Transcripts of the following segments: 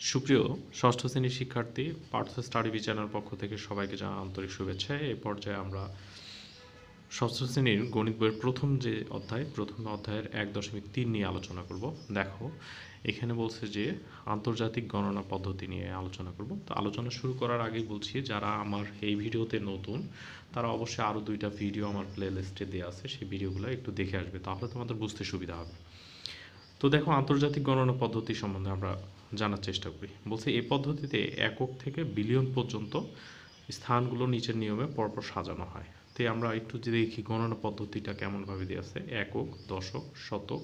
সুপ্রিয় ষষ্ঠ শ্রেণীর শিক্ষার্থী, পার্থ স্টাডি চ্যানেল পক্ষ থেকে সবাইকে জানাই আন্তরিক শুভেচ্ছা। এই পর্যায়ে আমরা ষষ্ঠ শ্রেণীর গণিত বইয়ের প্রথম অধ্যায়ের 1.3 নিয়ে আলোচনা করব। দেখো, এখানে বলছে যে আন্তর্জাতিক গণনা পদ্ধতি নিয়ে আলোচনা করব। তো আলোচনা শুরু করার আগেই বলছি, যারা আমার এই ভিডিওতে নতুন তারা অবশ্যই আরও 2টা ভিডিও আমার প্লে লিস্টে দেওয়া আছে, সেই ভিডিওগুলো একটু দেখে আসবে, তাহলে তোমাদের বুঝতে সুবিধা হবে। তো দেখো, আন্তর্জাতিক গণনা পদ্ধতি সম্বন্ধে আমরা জানার চেষ্টা করি। বলছে এই পদ্ধতিতে একক থেকে বিলিয়ন পর্যন্ত স্থানগুলো নিচের নিয়মে পরপর সাজানো হয়। তো আমরা একটু যদি দেখি গণনা পদ্ধতিটা কেমনভাবে দিয়ে আছে, একক, দশক, শতক,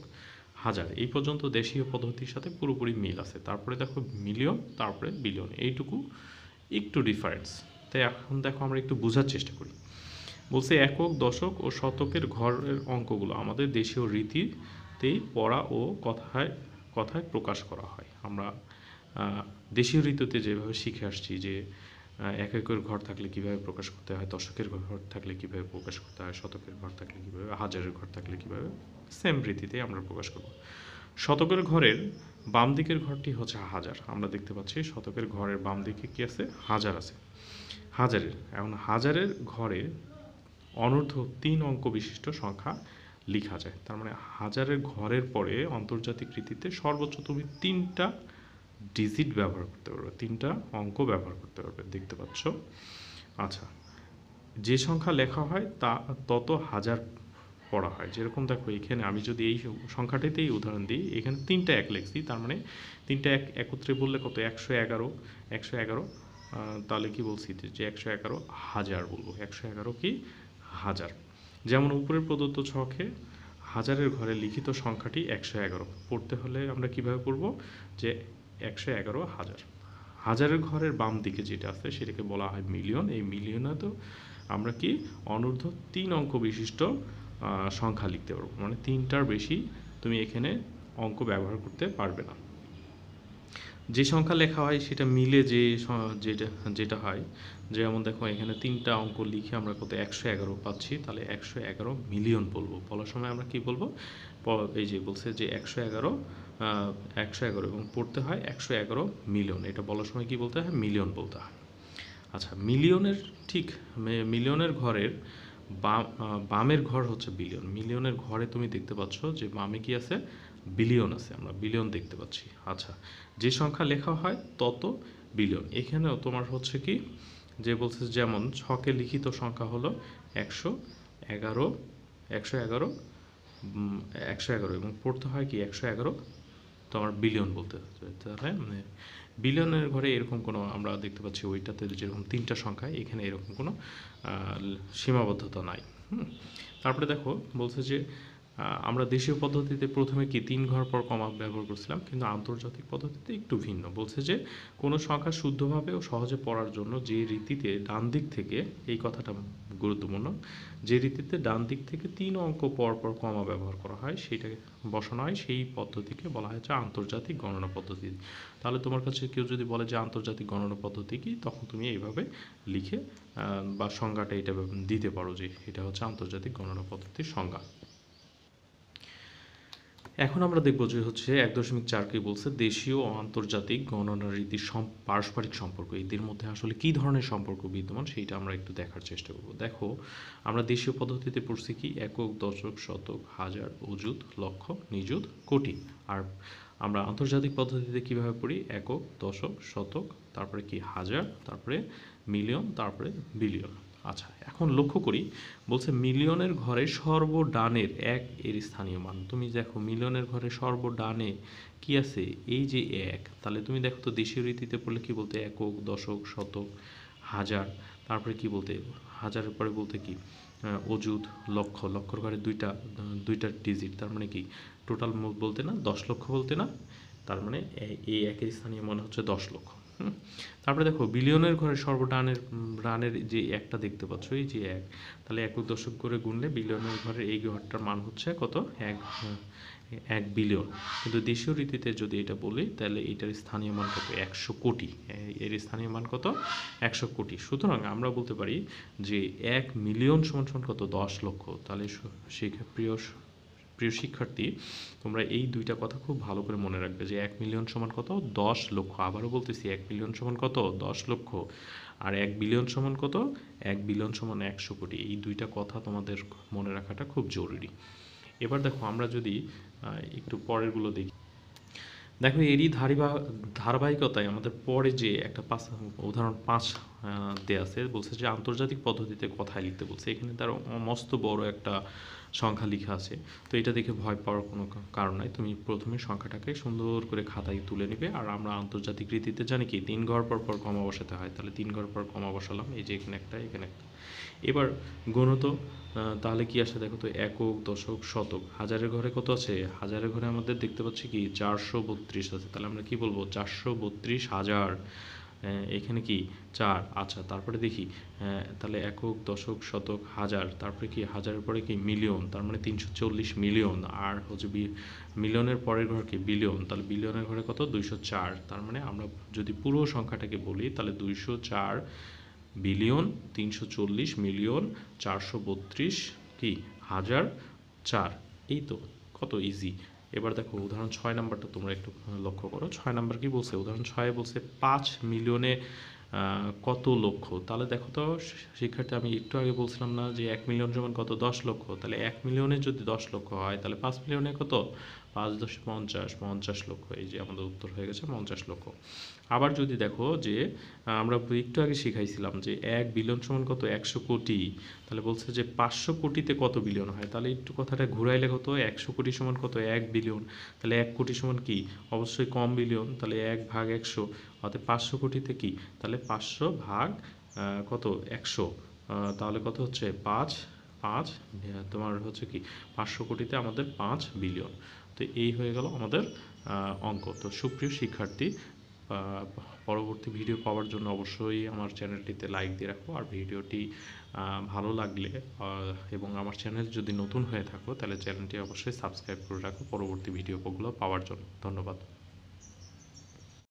হাজার এই পর্যন্ত দেশীয় পদ্ধতির সাথে পুরোপুরি মিল আছে। তারপরে দেখো মিলিয়ন, তারপরে বিলিয়ন, এইটুকু একটু ডিফারেন্স। তাই এখন দেখো আমরা একটু বোঝার চেষ্টা করি। বলছে একক, দশক ও শতকের ঘরের অঙ্কগুলো আমাদের দেশীয় রীতিতেই পড়া ও কথায় কথায় প্রকাশ করা হয়। আমরা দেশীয় রীতিতে যেভাবে শিখে আসছি যে একের ঘর থাকলে কিভাবে প্রকাশ করতে হয়, দশকের ঘর থাকলে কিভাবে প্রকাশ করতে হয়, শতকের ঘর থাকলে কিভাবে, হাজারের ঘর থাকলে কিভাবে, সেম রীতিতে আমরা প্রকাশ করব। শতকের ঘরের বাম দিকের ঘরটি হচ্ছে হাজার। আমরা দেখতে পাচ্ছি শতকের ঘরের বাম দিকে কি আছে, হাজার আছে। হাজারের এখন হাজারের ঘরে অনূর্ধ্ব 3 অঙ্ক বিশিষ্ট সংখ্যা লেখা যায়। তার মানে হাজারের ঘরের পরে আন্তর্জাতিক রীতিতে সর্বোচ্চ তুমি 3টা ডিজিট ব্যবহার করতে পারবে, 3টা অঙ্ক ব্যবহার করতে পারবে, দেখতে পাচ্ছ। আচ্ছা, যে সংখ্যা লেখা হয় তা তত হাজার পড়া হয়। যেরকম দেখো, এখানে আমি যদি এই সংখ্যাটিতেই উদাহরণ দিই, এখানে 3টা এক লিখছি, তার মানে 3টা এক একত্রে বললে কত, 111। 111 তাহলে কি বলছি যে 111 হাজার বলবো, 111 কি হাজার। যেমন উপরের প্রদত্ত ছকে হাজারের ঘরে লিখিত সংখ্যাটি 111 পড়তে হলে আমরা কিভাবে পড়ব, যে 111 হাজার। হাজারের ঘরের বাম দিকে যেটা আছে সেটাকে বলা হয় মিলিয়ন। এই মিলিয়নে তো আমরা কি অনূর্ধ্ব 3 অঙ্ক বিশিষ্ট সংখ্যা লিখতে পারবো, মানে 3টার বেশি তুমি এখানে অঙ্ক ব্যবহার করতে পারবে না। যে সংখ্যা লেখা হয় সেটা মিলে যেটা যেটা হয়, যেমন দেখো এখানে 3টা অঙ্ক লিখে আমরা কত 111 পাচ্ছি, তাহলে 111 মিলিয়ন বলবো। বলার সময় আমরা কি বলবো, এই যে বলছে যে 111 এবং পড়তে হয় 111 মিলিয়ন, এটা বলার সময় কি বলতে হয়, মিলিয়ন বলতে হয়। আচ্ছা, মিলিয়নের ঠিক মিলিয়নের ঘরের বামের ঘর হচ্ছে বিলিয়ন। মিলিয়নের ঘরে তুমি দেখতে পাচ্ছ যে বামে কি আছে, বিলিয়ন আছে, আমরা বিলিয়ন দেখতে পাচ্ছি। আচ্ছা, যে সংখ্যা লেখা হয় তত বিলিয়ন। এখানেও তোমার হচ্ছে কি, যে বলছে যেমন ছকে লিখিত সংখ্যা হলো 111, 111, 111 এবং পড়তে হয় কি 111 তোমার বিলিয়ন বলতে তাহলে মানে বিলিয়নের ঘরে এরকম কোনো আমরা দেখতে পাচ্ছি ওইটাতে যেরকম 3টা সংখ্যা, এখানে এরকম কোনো সীমাবদ্ধতা নাই। তারপরে দেখো বলছে যে আমরা দেশীয় পদ্ধতিতে প্রথমে কি 3 ঘর পর কমা ব্যবহার করছিলাম, কিন্তু আন্তর্জাতিক পদ্ধতিতে একটু ভিন্ন। বলছে যে কোনো সংখ্যা শুদ্ধভাবে ও সহজে পড়ার জন্য যে রীতিতে ডান দিক থেকে, এই কথাটা গুরুত্বপূর্ণ, যে রীতিতে ডান দিক থেকে 3 অঙ্ক পর পর কমা ব্যবহার করা হয় সেটাকে বসানো হয়, সেই পদ্ধতিকে বলা হয়েছে আন্তর্জাতিক গণনা পদ্ধতি। তাহলে তোমার কাছে কেউ যদি বলে যে আন্তর্জাতিক গণনা পদ্ধতি কি, তখন তুমি এইভাবে লিখে বা সংজ্ঞাটা এটা দিতে পারো যে এটা হচ্ছে আন্তর্জাতিক গণনা পদ্ধতির সংজ্ঞা। এখন আমরা দেখব যে হচ্ছে 1.4 বলছে দেশীয় ও আন্তর্জাতিক গণনা রীতির পারস্পরিক সম্পর্ক, এদের মধ্যে আসলে কী ধরনের সম্পর্ক বিদ্যমান সেইটা আমরা একটু দেখার চেষ্টা করব। দেখো, আমরা দেশীয় পদ্ধতিতে পড়ছি কি একক, দশক, শতক, হাজার, অযুত, লক্ষ, নিযুত, কোটি। আর আমরা আন্তর্জাতিক পদ্ধতিতে কিভাবে পড়ি, একক, দশক, শতক, তারপরে কি হাজার, তারপরে মিলিয়ন, তারপরে বিলিয়ন। আচ্ছা, এখন লক্ষ্য করি, বলছে মিলিয়নের ঘরে সর্বডানের 1 এর স্থানীয় মান। তুমি দেখো মিলিয়নের ঘরে সর্বডানে কি আছে, এই যে 1। তাহলে তুমি দেখো তো দেশীয় রীতিতে পড়লে কি বলতে, একক, দশক, শতক, হাজার, তারপরে কি বলতে, হাজারের পরে বলতে কি অযুত, লক্ষ। লক্ষর ঘরে দুইটা ডিজিট, তার মানে কি টোটাল বলতে না, 10 লক্ষ বলতে না, তার মানে এই 1 এর স্থানীয় মান হচ্ছে 10 লক্ষ। তারপরে দেখো বিলিয়নের ঘরে রানের যে একটা দেখতে পাচ্ছ, এই যে 1, তাহলে একক দশক করে গুনলে বিলিয়নের ঘরের এই ঘরটার মান হচ্ছে কত, 1 বিলিয়ন। কিন্তু দেশীয় রীতিতে যদি এটা বলি, তাহলে এটার স্থানীয় মান কত, 100 কোটি। এর স্থানীয় মান কত, 100 কোটি। সুতরাং আমরা বলতে পারি যে 1 মিলিয়ন সমান কত, 10 লক্ষ। তাহলে প্রিয় শিক্ষার্থী, তোমরা এই দুইটা কথা খুব ভালো করে মনে রাখবে যে 1 মিলিয়ন সমান কত? 10 লক্ষ। আবারও বলতেছি 1 মিলিয়ন সমান কত? 10 লক্ষ। আর 1 বিলিয়ন সমান কত? 1 বিলিয়ন সমান 100 কোটি। এই দুইটা কথা তোমাদের মনে রাখাটা খুব জরুরি। এবার দেখো আমরা যদি একটু পরেরগুলো দেখি। দেখো এরই ধারাবাহিকতায় আমাদের পরে যে একটা উদাহরণ 5 দেয়া আছে, বলছে যে আন্তর্জাতিক পদ্ধতিতে কথায় লিখতে বলছে। এখানে তার মস্ত বড় একটা সংখ্যা লেখা আছে। তো এটা দেখে ভয় পাওয়ার কোনো কারণ নাই। তুমি প্রথমে সংখ্যাটাকে সুন্দর করে খাতায় তুলে নেবে। আর আমরা আন্তর্জাতিক রীতিতে জানি কি 3 ঘর পর পর কমা বসাতে হয়। তাহলে 3 ঘর পর কমা বসালাম, এই যে এখানে একটা, এখানে একটা। এবার গুণত, তাহলে কি আসে দেখো তো, একক, দশক, শতক। হাজারের ঘরে কত আছে? হাজারের ঘরে আমাদের দেখতে পাচ্ছি কি 432 আছে। তাহলে আমরা কি বলবো? 432,000। এখানে কি 4। আচ্ছা, তারপরে দেখি তাহলে একক, দশক, শতক, হাজার, তারপরে কি হাজারের পরে কি মিলিয়ন, তার মানে 340 মিলিয়ন। আর হচ্ছে মিলিয়নের পরের ঘর কি বিলিয়ন, তাহলে বিলিয়নের ঘরে কত? 204। তার মানে আমরা যদি পুরো সংখ্যাটাকে বলি তাহলে 204 বিলিয়ন 340 মিলিয়ন 432 কি হাজার 4। এই তো, কত ইজি। এবার দেখো উদাহরণ 6 নাম্বারটা তোমরা একটু লক্ষ্য করো। 6 নাম্বার কি বলছে? উদাহরণ 6 বলছে 5 মিলিয়নে কত লক্ষ। তাহলে দেখো তো শিক্ষার্থী, আমি একটু আগে বলছিলাম না যে 1 মিলিয়ন সমান কত? 10 লক্ষ। তাহলে 1 মিলিয়নে যদি 10 লক্ষ হয় তাহলে 5 মিলিয়নে কত? 5 10 50, 50 লক্ষ। এই যে আমাদের উত্তর হয়ে গেছে 50 লক্ষ। আবার যদি দেখো যে আমরা একটু আগে শিখাইছিলাম যে 1 বিলিয়ন সমান কত? 100 কোটি। তাহলে বলছে যে 500 কোটিতে কত বিলিয়ন হয়? তাহলে একটু কথাটা ঘুরাইলে কত? 100 কোটি সমান কত? 1 বিলিয়ন। তাহলে 1 কোটি সমান কি? অবশ্যই কম বিলিয়ন। তাহলে 1 ভাগ 100, অর্থাৎ 500 কোটিতে কি? তাহলে 500 ভাগ কত? 100। তাহলে কত হচ্ছে? 5 তোমার হচ্ছে কি 500 কোটিতে আমাদের 5 বিলিয়ন। তো এই হয়ে গেল আমাদের অঙ্ক। তো সুপ্রিয় শিক্ষার্থী, পরবর্তী ভিডিও পাওয়ার জন্য অবশ্যই আমার চ্যানেলটিতে লাইক দিয়ে রাখো। আর ভিডিওটি ভালো লাগলে এবং আমার চ্যানেল যদি নতুন হয়ে থাকো তাহলে চ্যানেলটি অবশ্যই সাবস্ক্রাইব করে রাখো পরবর্তী ভিডিওগুলো পাওয়ার জন্য। ধন্যবাদ।